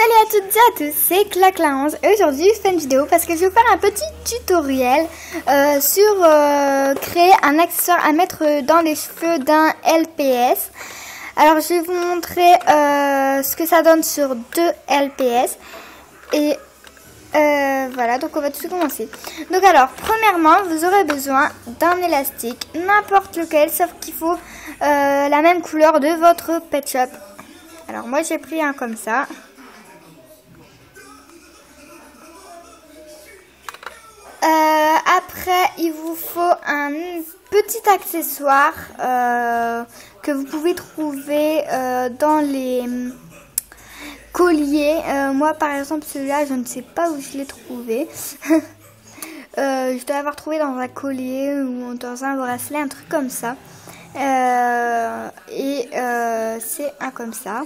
Salut à toutes et à tous, c'est Clac11 et aujourd'hui je fais une vidéo parce que je vais vous faire un petit tutoriel sur créer un accessoire à mettre dans les cheveux d'un LPS. Alors je vais vous montrer ce que ça donne sur 2 LPS et voilà, donc on va tout de suite commencer. Donc alors, premièrement, vous aurez besoin d'un élastique, n'importe lequel, sauf qu'il faut la même couleur de votre pet shop. Alors moi j'ai pris un comme ça. Après, il vous faut un petit accessoire que vous pouvez trouver dans les colliers. Moi, par exemple, celui-là, je ne sais pas où je l'ai trouvé. Je dois l'avoir trouvé dans un collier ou dans un bracelet, un truc comme ça. C'est un comme ça.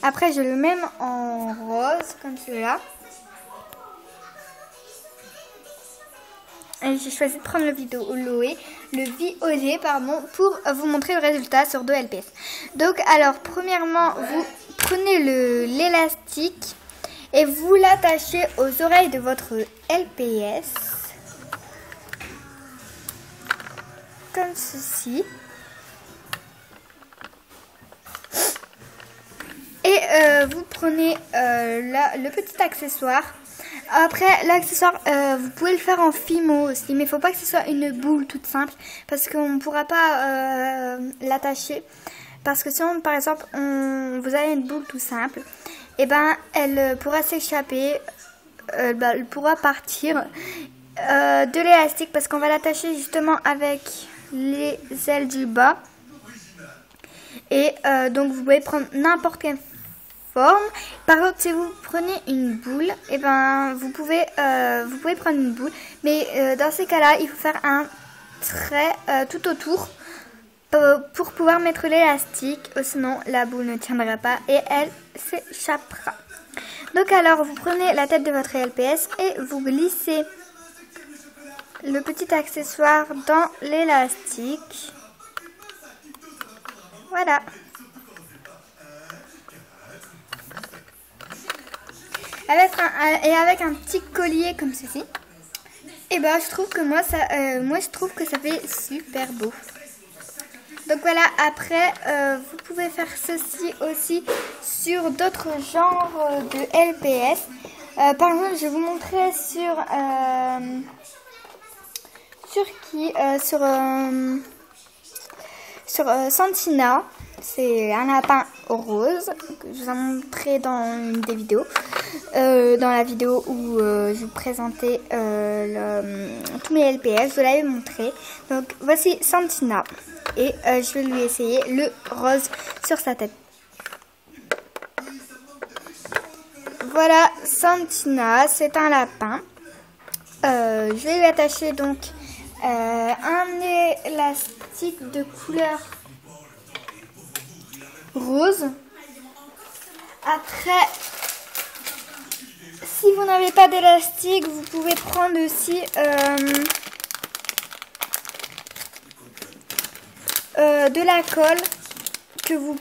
Après, je le mets en rose, comme celui-là. J'ai choisi de prendre le violet, pour vous montrer le résultat sur 2 LPS. Donc alors premièrement vous prenez l'élastique et vous l'attachez aux oreilles de votre LPS comme ceci. Et vous prenez le petit accessoire. Après, l'accessoire, vous pouvez le faire en fimo aussi, mais il ne faut pas que ce soit une boule toute simple, parce qu'on ne pourra pas l'attacher. Parce que sinon, par exemple, vous avez une boule tout simple, et ben, elle pourra s'échapper, elle pourra partir de l'élastique, parce qu'on va l'attacher justement avec les ailes du bas. Et donc, vous pouvez prendre n'importe quelle forme. Par contre, si vous prenez une boule, et ben vous pouvez prendre une boule, mais dans ces cas-là, il faut faire un trait tout autour pour pouvoir mettre l'élastique, sinon la boule ne tiendra pas et elle s'échappera. Donc alors, vous prenez la tête de votre LPS et vous glissez le petit accessoire dans l'élastique. Voilà. Avec un petit collier comme ceci, et ben je trouve que moi je trouve que ça fait super beau. Donc voilà, après vous pouvez faire ceci aussi sur d'autres genres de LPS. Par exemple, je vais vous montrer sur Santina. C'est un lapin rose que je vous ai montré dans une des vidéos. Dans la vidéo où je vous présentais tous mes LPS, je vous l'avais montré. Donc voici Santina. Et je vais lui essayer le rose sur sa tête. Voilà Santina, c'est un lapin. Je vais lui attacher donc un élastique de couleur rose. Après, si vous n'avez pas d'élastique, vous pouvez prendre aussi de la colle que vous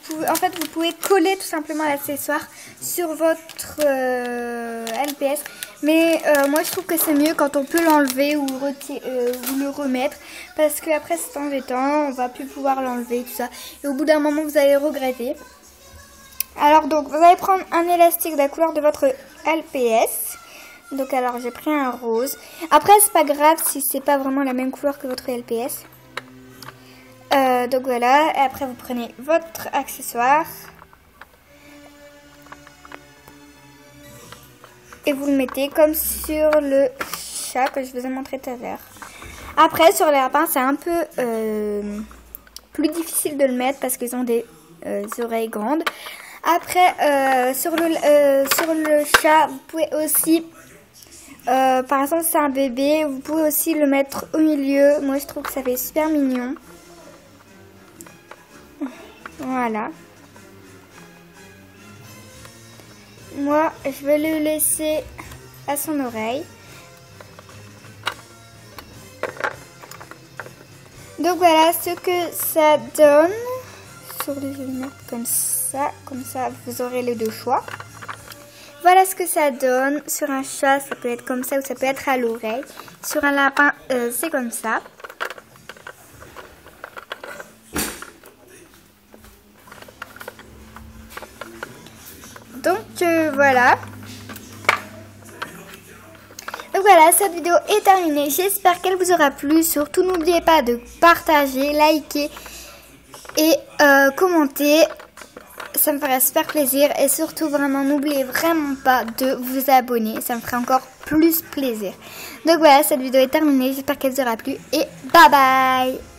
pouvez coller tout simplement l'accessoire sur votre LPS. Mais moi je trouve que c'est mieux quand on peut l'enlever ou le remettre, parce que après c'est embêtant, on va plus pouvoir l'enlever tout ça et au bout d'un moment vous allez regretter. Alors donc vous allez prendre un élastique de la couleur de votre LPS. Donc alors j'ai pris un rose. Après c'est pas grave si c'est pas vraiment la même couleur que votre LPS. Donc voilà, et après vous prenez votre accessoire et vous le mettez comme sur le chat que je vous ai montré tout à l'heure. Après sur les lapins c'est un peu plus difficile de le mettre parce qu'ils ont des oreilles grandes. Après sur le chat vous pouvez aussi par exemple c'est un bébé, vous pouvez aussi le mettre au milieu. Moi je trouve que ça fait super mignon. Voilà. Moi, je vais le laisser à son oreille. Donc voilà ce que ça donne. Je vais le mettre comme ça vous aurez les deux choix. Voilà ce que ça donne. Sur un chat, ça peut être comme ça ou ça peut être à l'oreille. Sur un lapin, c'est comme ça. Donc voilà. Donc voilà, cette vidéo est terminée. J'espère qu'elle vous aura plu. Surtout, n'oubliez pas de partager, liker et commenter. Ça me ferait super plaisir. Et surtout, vraiment, n'oubliez vraiment pas de vous abonner. Ça me ferait encore plus plaisir. Donc voilà, cette vidéo est terminée. J'espère qu'elle vous aura plu. Et bye bye!